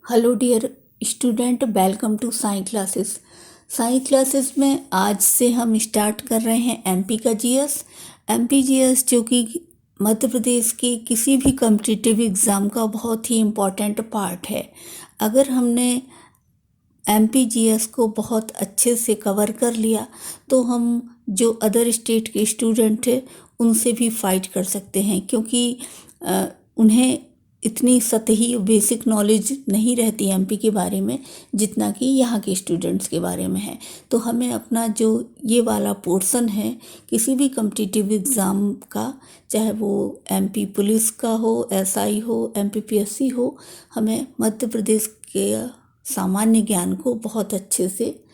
Hello dear student, welcome to science classes. Science classes में आज से हम स्टार्ट कर रहे हैं एमपी का जीएस। एमपी जीएस जो कि मध्य प्रदेश के किसी भी कॉम्पिटिटिव एग्ज़ाम का बहुत ही इम्पॉर्टेंट पार्ट है। अगर हमने एमपी जीएस को बहुत अच्छे से कवर कर लिया तो हम जो अदर स्टेट के स्टूडेंट हैं उनसे भी फाइट कर सकते हैं, क्योंकि उन्हें इतनी सतही बेसिक नॉलेज नहीं रहती एमपी के बारे में जितना कि यहाँ के स्टूडेंट्स के बारे में है। तो हमें अपना जो ये वाला पोर्शन है किसी भी कॉम्पिटिटिव एग्ज़ाम का, चाहे वो एमपी पुलिस का हो, एसआई हो, एमपीपीएससी हो, हमें मध्य प्रदेश के सामान्य ज्ञान को बहुत अच्छे से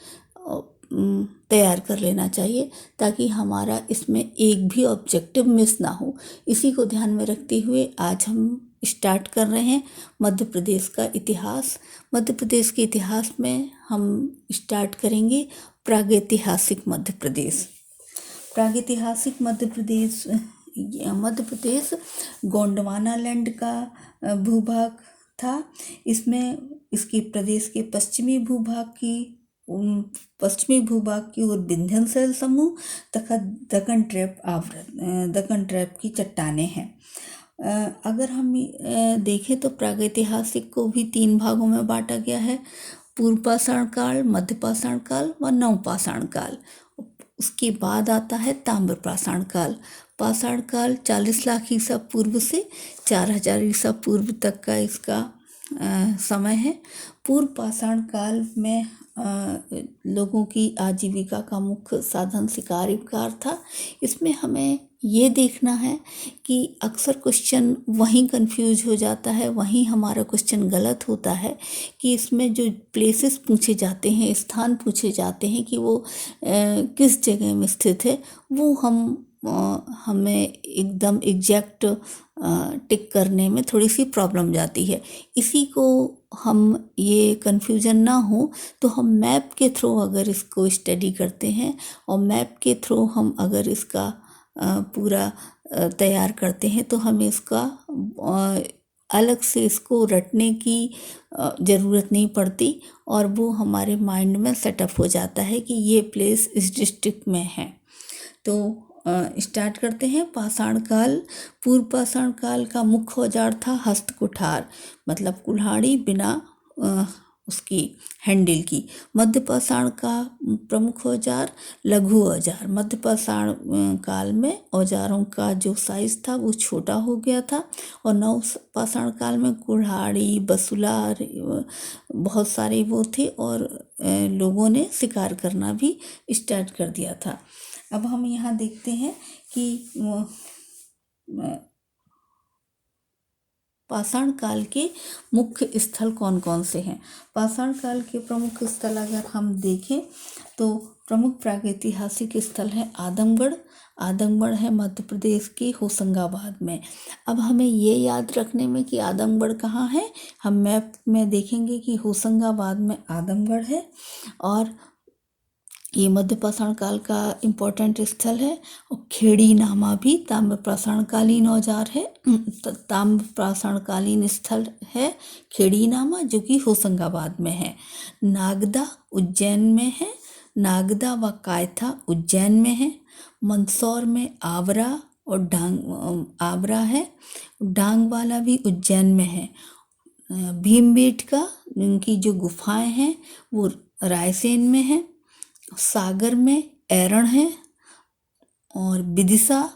तैयार कर लेना चाहिए, ताकि हमारा इसमें एक भी ऑब्जेक्टिव मिस ना हो। इसी को ध्यान में रखते हुए आज हम स्टार्ट कर रहे हैं मध्य प्रदेश का इतिहास। मध्य प्रदेश के इतिहास में हम स्टार्ट करेंगे प्रागैतिहासिक मध्य प्रदेश। प्रागैतिहासिक मध्य प्रदेश गोंडवाना लैंड का भूभाग था। इसमें इसके प्रदेश के पश्चिमी भूभाग की ओर विंध्याचल समूह तथा दक्कन ट्रैप की चट्टानें हैं। अगर हम देखें तो प्रागैतिहासिक को भी 3 भागों में बांटा गया है: पूर्व पाषाण काल, मध्य पाषाण काल व नवपाषाण काल। उसके बाद आता है ताम्र पाषाण काल। पाषाण काल 40 लाख ईसा पूर्व से 4000 ईसा पूर्व तक का इसका समय है। पूर्व पाषाण काल में लोगों की आजीविका का मुख्य साधन शिकार था। इसमें हमें ये देखना है कि अक्सर क्वेश्चन वहीं कंफ्यूज हो जाता है, वहीं हमारा क्वेश्चन गलत होता है कि इसमें जो प्लेसेस पूछे जाते हैं, स्थान पूछे जाते हैं कि वो किस जगह में स्थित है, वो हमें एकदम एग्जैक्ट टिक करने में थोड़ी सी प्रॉब्लम जाती है। इसी को हम ये कन्फ्यूजन ना हो तो हम मैप के थ्रू अगर इसको स्टडी करते हैं और मैप के थ्रू हम अगर इसका पूरा तैयार करते हैं तो हमें इसका अलग से इसको रटने की ज़रूरत नहीं पड़ती, और वो हमारे माइंड में सेटअप हो जाता है कि ये प्लेस इस डिस्ट्रिक्ट में है। तो स्टार्ट करते हैं। पाषाण काल। पूर्व पाषाण काल का मुख्य औजार था हस्त कुठार, मतलब कुल्हाड़ी बिना उसकी हैंडल की। मध्य पाषाण का प्रमुख औजार लघु औजार। मध्य पाषाण काल में औजारों का जो साइज था वो छोटा हो गया था, और नव पाषाण काल में कुल्हाड़ी, बसुला बहुत सारे वो थे, और लोगों ने शिकार करना भी स्टार्ट कर दिया था। अब हम यहाँ देखते हैं कि पाषाण काल के मुख्य स्थल कौन कौन से हैं। पाषाण काल के प्रमुख स्थल अगर हम देखें तो प्रमुख प्रागैतिहासिक स्थल है आदमगढ़। आदमगढ़ है मध्य प्रदेश के होशंगाबाद में। अब हमें ये याद रखने में कि आदमगढ़ कहाँ है, हम मैप में देखेंगे कि होशंगाबाद में आदमगढ़ है, और ये मध्य पाषाण काल का इम्पोर्टेंट स्थल है। और खेड़ी नामा भी ताम्र पाषाणकालीन औजार है, ताम्र पाषाणकालीन स्थल है खेड़ी नामा, जो कि होशंगाबाद में है। नागदा उज्जैन में है। नागदा व कायथा उज्जैन में है। मंदसौर में आवरा और आवरा है। डांग वाला भी उज्जैन में है। भीमबेटका उनकी जो गुफाएं हैं वो रायसेन में है। सागर में ऐरण है, और विदिशा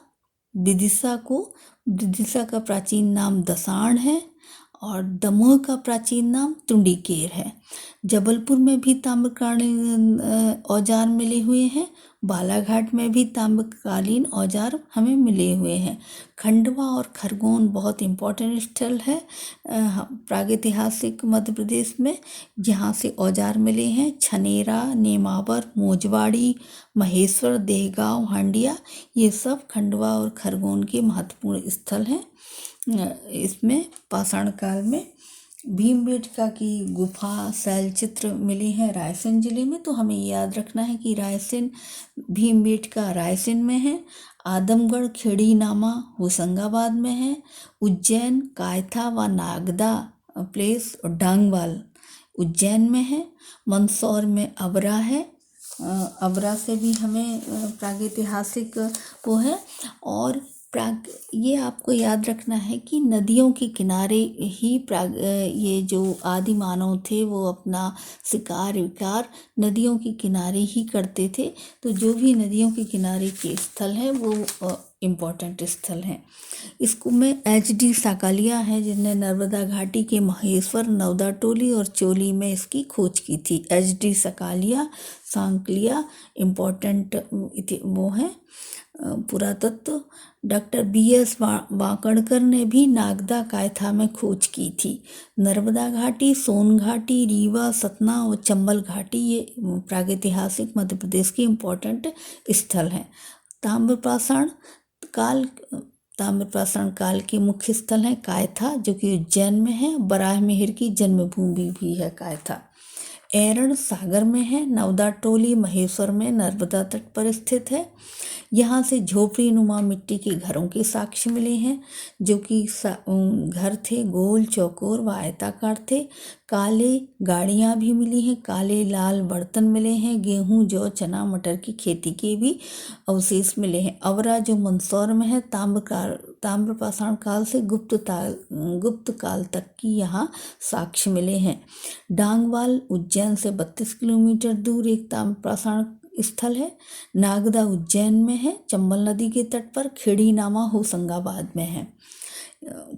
का प्राचीन नाम दसाण है, और दमोह का प्राचीन नाम तुंडीकेर है। जबलपुर में भी ताम्रकालीन औजार मिले हुए हैं। बालाघाट में भी ताम्रकालीन औजार हमें मिले हुए हैं। खंडवा और खरगोन बहुत इम्पोर्टेंट स्थल है प्रागैतिहासिक मध्य प्रदेश में, जहाँ से औजार मिले हैं। छनेरा, नेमावर, मोजवाड़ी, महेश्वर, देहगांव, हांडिया, ये सब खंडवा और खरगोन के महत्वपूर्ण स्थल हैं। इसमें पाषाण काल में भीमबेटका की गुफा शैल चित्र मिले हैं रायसेन जिले में, तो हमें याद रखना है कि भीमबेटका रायसेन में है। आदमगढ़ खेड़ी नामा होशंगाबाद में है। उज्जैन, कायथा व नागदा प्लेस डांगवाल उज्जैन में है। मंदसौर में अबरा है, अबरा से भी हमें प्रागैतिहासिक वो है। और ये आपको याद रखना है कि नदियों के किनारे ही ये जो आदि मानव थे वो अपना शिकार विकार नदियों के किनारे ही करते थे। तो जो भी नदियों के किनारे के स्थल हैं वो इम्पोर्टेंट स्थल हैं। इसको में HD साकालिया है जिसने नर्मदा घाटी के महेश्वर, नवदाटोली और चोली में इसकी खोज की थी। HD साकालिया सांकलिया इम्पोर्टेंट वो है पुरातत्व। डॉक्टर BS वाकड़कर ने भी नागदा कायथा में खोज की थी। नर्मदा घाटी, सोन घाटी, रीवा, सतना और चंबल घाटी ये प्रागैतिहासिक मध्य प्रदेश के इम्पोर्टेंट स्थल हैं। ताम्रपाषाण काल के मुख्य स्थल हैं कायथा जो कि उज्जैन में है। बराहमिहिर की जन्मभूमि भी है कायथा। एरण सागर में है। नवदाटोली महेश्वर में नर्मदा तट पर स्थित है। यहाँ से झोपड़ी नुमा मिट्टी के घरों के साक्ष्य मिले हैं जो कि घर थे गोल, चौकोर व आयताकार थे। काले गाड़ियाँ भी मिली हैं, काले लाल बर्तन मिले हैं। गेहूँ, जौ, चना, मटर की खेती के भी अवशेष मिले हैं। अवरा जो मंदसौर में है, ताम्रपाषाण काल से गुप्त काल तक की यहाँ साक्ष्य मिले हैं। डांगवाल उज्जैन से 32 किलोमीटर दूर एक ताम्रपाषाण स्थल है। नागदा उज्जैन में है, चंबल नदी के तट पर। खेड़ीनामा होशंगाबाद में है।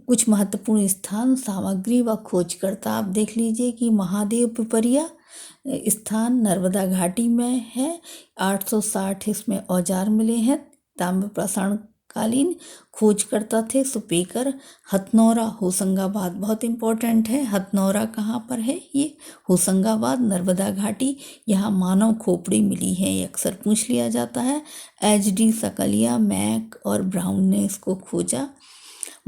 कुछ महत्वपूर्ण स्थान, सामग्री व खोजकर्ता आप देख लीजिए कि महादेव पिपरिया स्थान नर्मदा घाटी में है। 860 इसमें औजार मिले हैं। ताम्रपाषाण कालीन खोजकर्ता थे सुपेकर। हथनौरा होशंगाबाद बहुत इम्पोर्टेंट है। हथनौरा कहाँ पर है? ये होशंगाबाद नर्मदा घाटी। यहाँ मानव खोपड़ी मिली है, ये अक्सर पूछ लिया जाता है। HD साकालिया, मैक और ब्राउन ने इसको खोजा।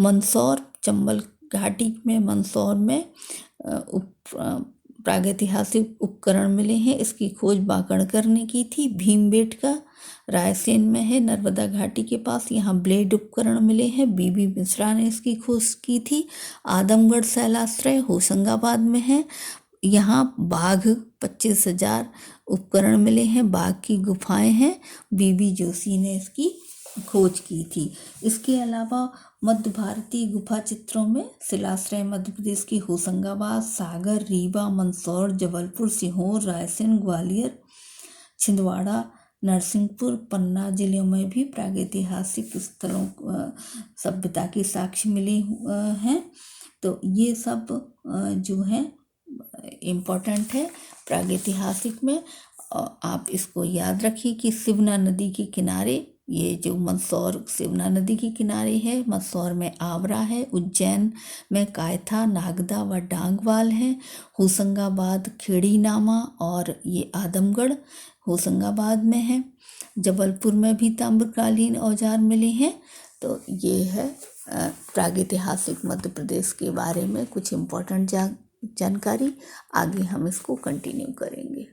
मंदसौर चंबल घाटी में मंदसौर में प्रागैतिहासिक उपकरण मिले हैं, इसकी खोज वाकड़कर ने की थी। भीमबेटका रायसेन में है नर्मदा घाटी के पास, यहाँ ब्लेड उपकरण मिले हैं। BB मिश्रा ने इसकी खोज की थी। आदमगढ़ शैलाश्रय होशंगाबाद में है, यहाँ बाघ 25,000 उपकरण मिले हैं। बाघ की गुफाएं हैं, BB जोशी ने इसकी खोज की थी। इसके अलावा मध्य भारतीय गुफा चित्रों में शिलाश्रय मध्य प्रदेश की होशंगाबाद, सागर, रीवा, मंदसौर, जबलपुर, सीहोर, रायसेन, ग्वालियर, छिंदवाड़ा, नरसिंहपुर, पन्ना जिलों में भी प्रागैतिहासिक स्थलों सभ्यता के साक्ष्य मिले हैं। तो ये सब जो है इम्पोर्टेंट है प्रागैतिहासिक में। आप इसको याद रखिए कि सिवना नदी के किनारे, ये जो मंदसौर सिवना नदी के किनारे है, मंदसौर में आवरा है, उज्जैन में कायथा, नागदा व डांगवाल है। होशंगाबाद खेड़ीनामा और ये आदमगढ़ होशंगाबाद में है। जबलपुर में भी ताम्रकालीन औजार मिले हैं। तो ये है प्रागैतिहासिक मध्य प्रदेश के बारे में कुछ इम्पोर्टेंट जानकारी। आगे हम इसको कंटिन्यू करेंगे।